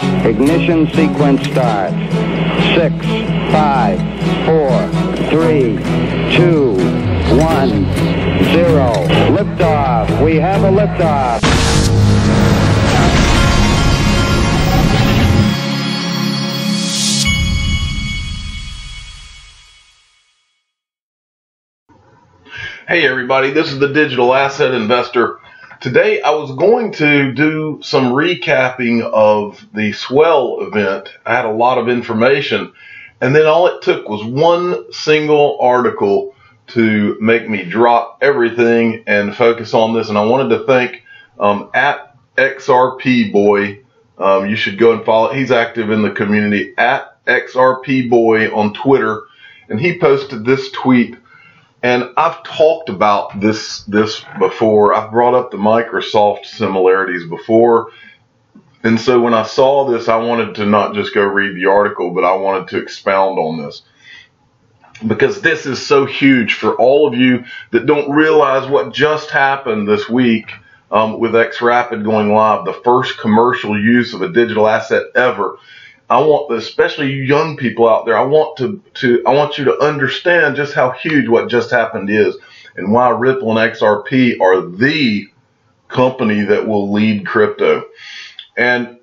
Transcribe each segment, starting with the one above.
Ignition sequence start. 6, 5, 4, 3, 2, 1, 0. Liftoff. We have a liftoff. Hey everybody, this is the Digital Asset Investor. Today I was going to do some recapping of the Swell event. I had a lot of information, and then all it took was one single article to make me drop everything and focus on this. And I wanted to thank at XRP Boy. You should go and follow. He's active in the community at XRP Boy on Twitter, and he posted this tweet. And I've talked about this before. I've brought up the Microsoft similarities before. And so when I saw this, I wanted to not just go read the article, but I wanted to expound on this. Because this is so huge for all of you that don't realize what just happened this week with XRP going live, the first commercial use of a digital asset ever. I want, especially you young people out there, I want you to understand just how huge what just happened is, and why Ripple and XRP are the company that will lead crypto. And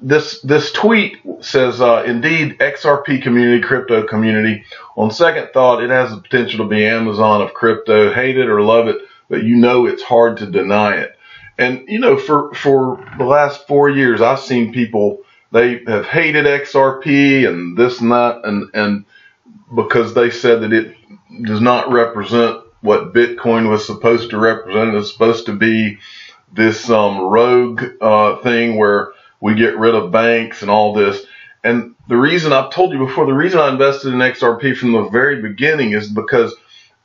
this tweet says, indeed, XRP community, crypto community. On second thought, it has the potential to be Amazon of crypto. Hate it or love it, but you know it's hard to deny it. And you know, for the last 4 years, I've seen people. They have hated XRP and this and that, and because they said that it does not represent what Bitcoin was supposed to represent. It's supposed to be this rogue thing where we get rid of banks and all this. And the reason, I've told you before, the reason I invested in XRP from the very beginning is because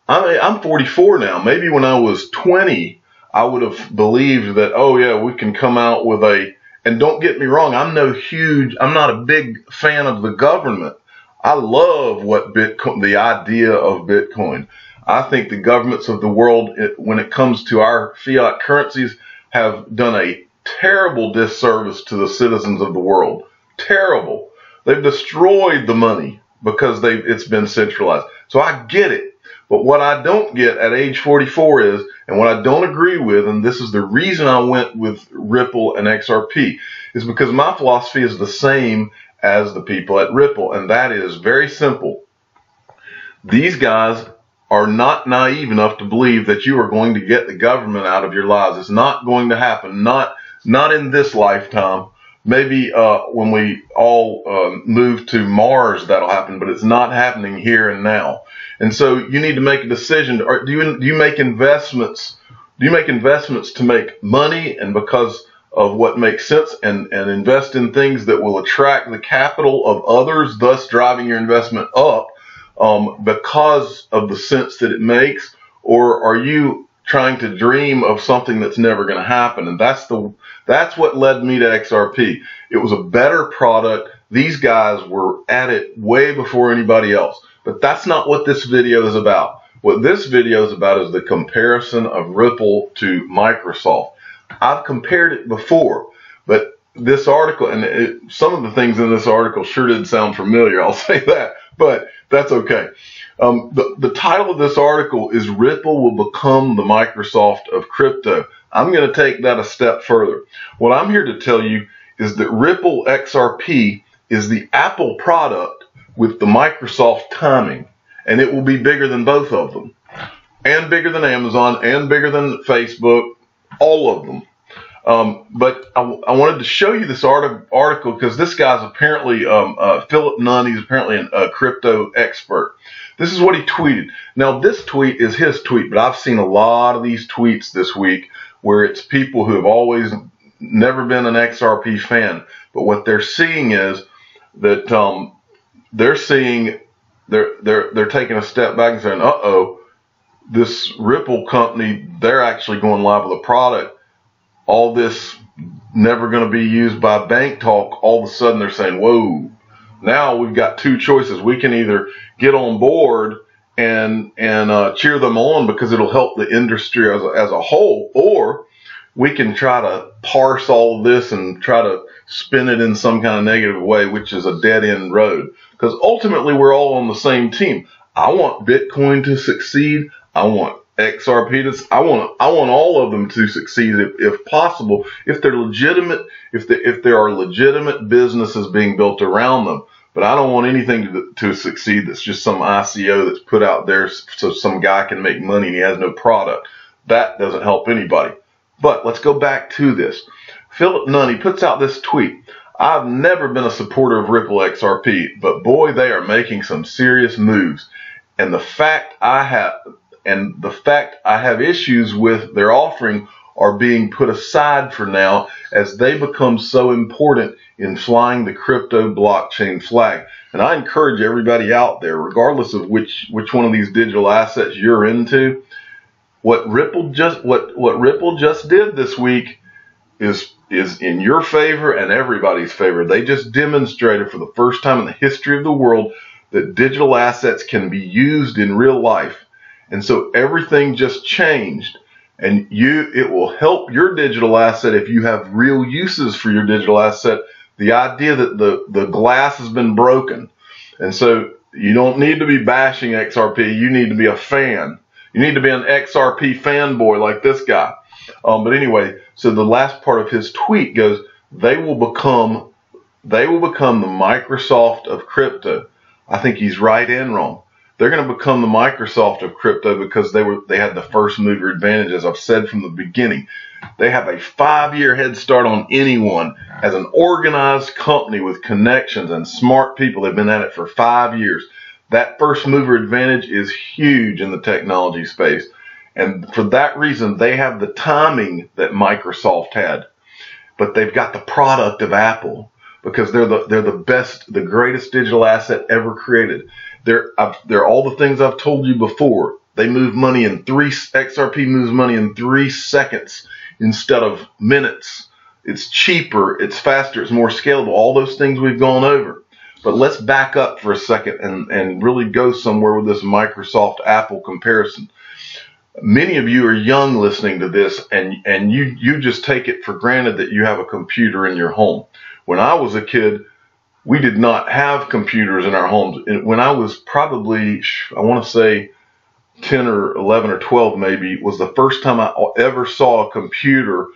I'm 44 now. Maybe when I was 20, I would have believed that, oh yeah, we can come out with a. And don't get me wrong, I'm not a big fan of the government. I love what Bitcoin, the idea of Bitcoin. I think the governments of the world, when it comes to our fiat currencies, have done a terrible disservice to the citizens of the world. Terrible. They've destroyed the money because it's been centralized. So I get it. But what I don't get at age 44 is, and what I don't agree with, and this is the reason I went with Ripple and XRP, is because my philosophy is the same as the people at Ripple, and that is very simple. These guys are not naive enough to believe that you are going to get the government out of your lives. It's not going to happen, not in this lifetime. Maybe when we all move to Mars, that'll happen, but it's not happening here and now. And so you need to make a decision. Or do you make investments? Do you make investments to make money and because of what makes sense, and invest in things that will attract the capital of others, thus driving your investment up because of the sense that it makes? Or are you trying to dream of something that's never going to happen? And that's what led me to XRP. It was a better product. These guys were at it way before anybody else. But that's not what this video is about. What this video is about is the comparison of Ripple to Microsoft. I've compared it before, but this article, and some of the things in this article sure did sound familiar, I'll say that, but that's okay. The title of this article is Ripple Will Become the Microsoft of Crypto. I'm going to take that a step further. What I'm here to tell you is that Ripple XRP is the Apple product with the Microsoft timing, and it will be bigger than both of them, and bigger than Amazon, and bigger than Facebook, all of them. But I wanted to show you this article because this guy's apparently Philip Nunn. He's apparently a crypto expert. This is what he tweeted. Now this tweet is his tweet, but I've seen a lot of these tweets this week where it's people who have always never been an XRP fan, but what they're seeing is that they're taking a step back and saying, uh-oh, this Ripple company, they're actually going live with a product. All this never going to be used by bank talk. All of a sudden they're saying, whoa, now we've got two choices. We can either get on board and cheer them on because it'll help the industry as a whole, or we can try to parse all of this and try to spin it in some kind of negative way, which is a dead end road. Because ultimately we're all on the same team. I want Bitcoin to succeed. I want XRP to, I want all of them to succeed if possible, if they're legitimate, if there are legitimate businesses being built around them. But I don't want anything to succeed that's just some ICO that's put out there so some guy can make money and he has no product. That doesn't help anybody. But let's go back to this. Philip Nunn, he puts out this tweet. I've never been a supporter of Ripple XRP, but boy, they are making some serious moves. And the fact I have issues with their offering are being put aside for now as they become so important in flying the crypto blockchain flag. And I encourage everybody out there, regardless of which one of these digital assets you're into, what Ripple just did this week is in your favor and everybody's favor. They just demonstrated for the first time in the history of the world that digital assets can be used in real life. And so everything just changed, and it will help your digital asset if you have real uses for your digital asset. The idea that the glass has been broken, and so you don't need to be bashing XRP. You need to be a fan. You need to be an XRP fanboy like this guy. But anyway, so the last part of his tweet goes, they will become the Microsoft of crypto. I think he's right and wrong. They're going to become the Microsoft of crypto because they had the first mover advantage, as I've said from the beginning. They have a 5-year head start on anyone as an organized company with connections and smart people. They've been at it for 5 years. That first mover advantage is huge in the technology space. And for that reason, they have the timing that Microsoft had. But they've got the product of Apple because they're the best, the greatest digital asset ever created. They're all the things I've told you before. They move money in XRP moves money in 3 seconds instead of minutes. It's cheaper, it's faster, it's more scalable. All those things we've gone over. But let's back up for a second and really go somewhere with this Microsoft Apple comparison. Many of you are young listening to this, and you just take it for granted that you have a computer in your home. When I was a kid, we did not have computers in our homes. When I was probably, I want to say 10 or 11 or 12 maybe, was the first time I ever saw a computer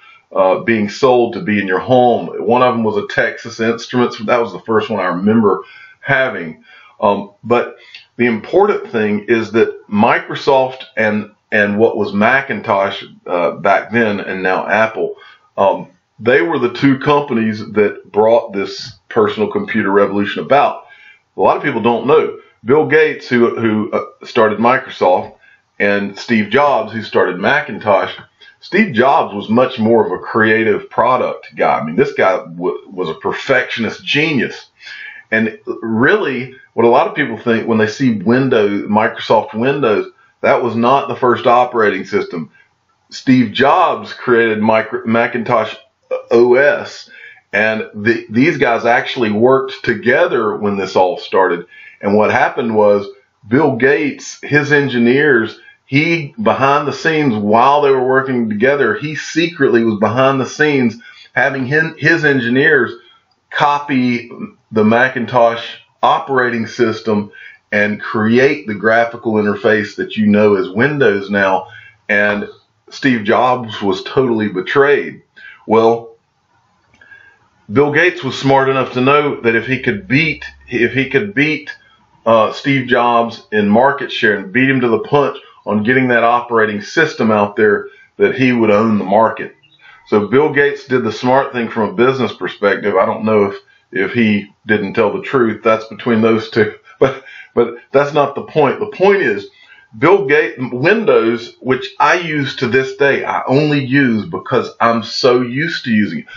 being sold to be in your home. One of them was a Texas Instruments. That was the first one I remember having. But the important thing is that Microsoft and what was Macintosh back then and now Apple, they were the two companies that brought this personal computer revolution about. A lot of people don't know. Bill Gates, who started Microsoft, and Steve Jobs, who started Macintosh. Steve Jobs was much more of a creative product guy. I mean, this guy was a perfectionist genius. And really, what a lot of people think when they see Windows, Microsoft Windows, that was not the first operating system. Steve Jobs created Macintosh OS, and these guys actually worked together when this all started. And what happened was Bill Gates, his engineers, he behind the scenes while they were working together, he secretly was behind the scenes having his engineers copy the Macintosh operating system and create the graphical interface that you know as Windows now. And Steve Jobs was totally betrayed. Well, Bill Gates was smart enough to know that if he could beat Steve Jobs in market share and beat him to the punch on getting that operating system out there, that he would own the market. So Bill Gates did the smart thing from a business perspective. I don't know if he didn't tell the truth. That's between those two. But that's not the point. The point is, Bill Gates, Windows, which I use to this day, I only use because I'm so used to using it.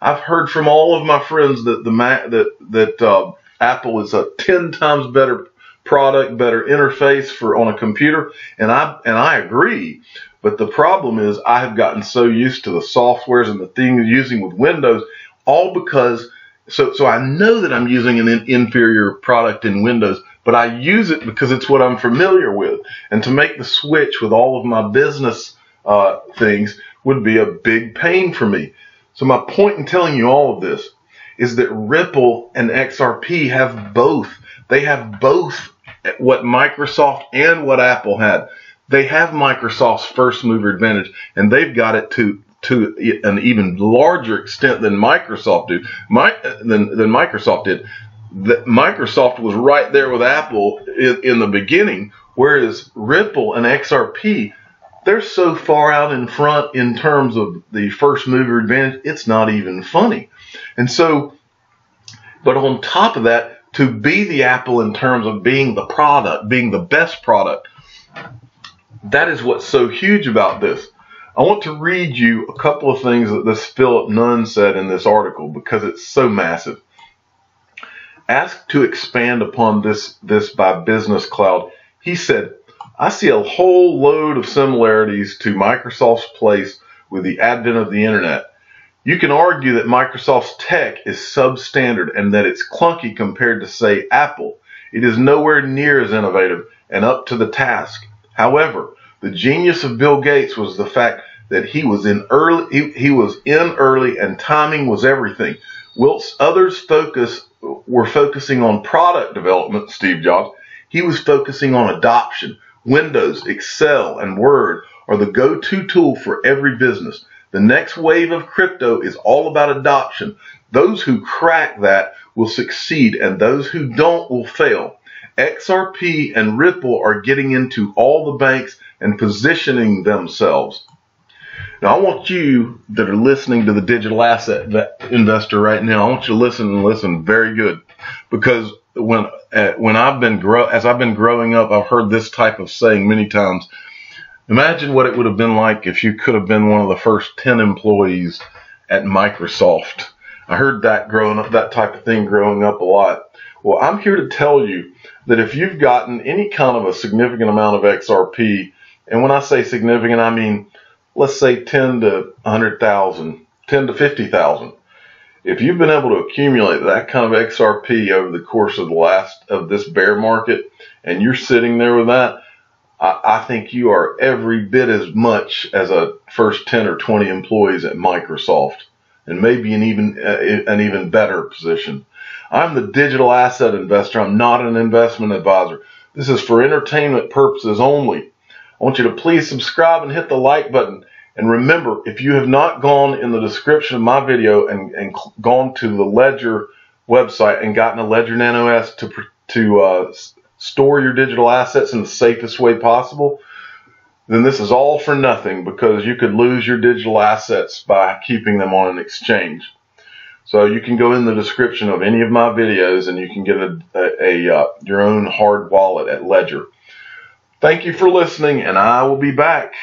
I've heard from all of my friends that Apple is a 10 times better product, better interface on a computer, and I agree. But the problem is I have gotten so used to the softwares and the things using with Windows, all because so I know that I'm using an inferior product in Windows, but I use it because it's what I'm familiar with. And to make the switch with all of my business things, would be a big pain for me. So my point in telling you all of this is that Ripple and XRP have both. They have both what Microsoft and what Apple had. They have Microsoft's first mover advantage, and they've got it to an even larger extent than Microsoft did. Microsoft did. Microsoft was right there with Apple in the beginning, whereas Ripple and XRP, they're so far out in front in terms of the first mover advantage, it's not even funny. And so, but on top of that, to be the Apple in terms of being the product, being the best product, that is what's so huge about this. I want to read you a couple of things that this Philip Nunn said in this article because it's so massive. Asked to expand upon this by Business Cloud, he said, I see a whole load of similarities to Microsoft's place with the advent of the internet. You can argue that Microsoft's tech is substandard and that it's clunky compared to, say, Apple. It is nowhere near as innovative and up to the task. However, the genius of Bill Gates was the fact that he was in early and timing was everything. Whilst others were focusing on product development, Steve Jobs, he was focusing on adoption. Windows, Excel, and Word are the go-to tool for every business. The next wave of crypto is all about adoption. Those who crack that will succeed, and those who don't will fail. XRP and Ripple are getting into all the banks and positioning themselves. Now, I want you that are listening to the Digital Asset Investor right now, I want you to listen very good, because as I've been growing up, I've heard this type of saying many times. Imagine what it would have been like if you could have been one of the first 10 employees at Microsoft. I heard that growing up, that type of thing growing up a lot. Well, I'm here to tell you that if you've gotten any kind of a significant amount of XRP, and when I say significant, I mean, let's say 10 to 100,000, 10 to 50,000. If you've been able to accumulate that kind of XRP over the course of this bear market, and you're sitting there with that, I think you are every bit as much as a first 10 or 20 employees at Microsoft, and maybe an even better position. I'm the digital asset investor. I'm not an investment advisor. This is for entertainment purposes only. I want you to please subscribe and hit the like button. And remember, if you have not gone in the description of my video and gone to the Ledger website and gotten a Ledger Nano S to store your digital assets in the safest way possible, then this is all for nothing, because you could lose your digital assets by keeping them on an exchange. So you can go in the description of any of my videos and you can get your own hard wallet at Ledger. Thank you for listening, and I will be back.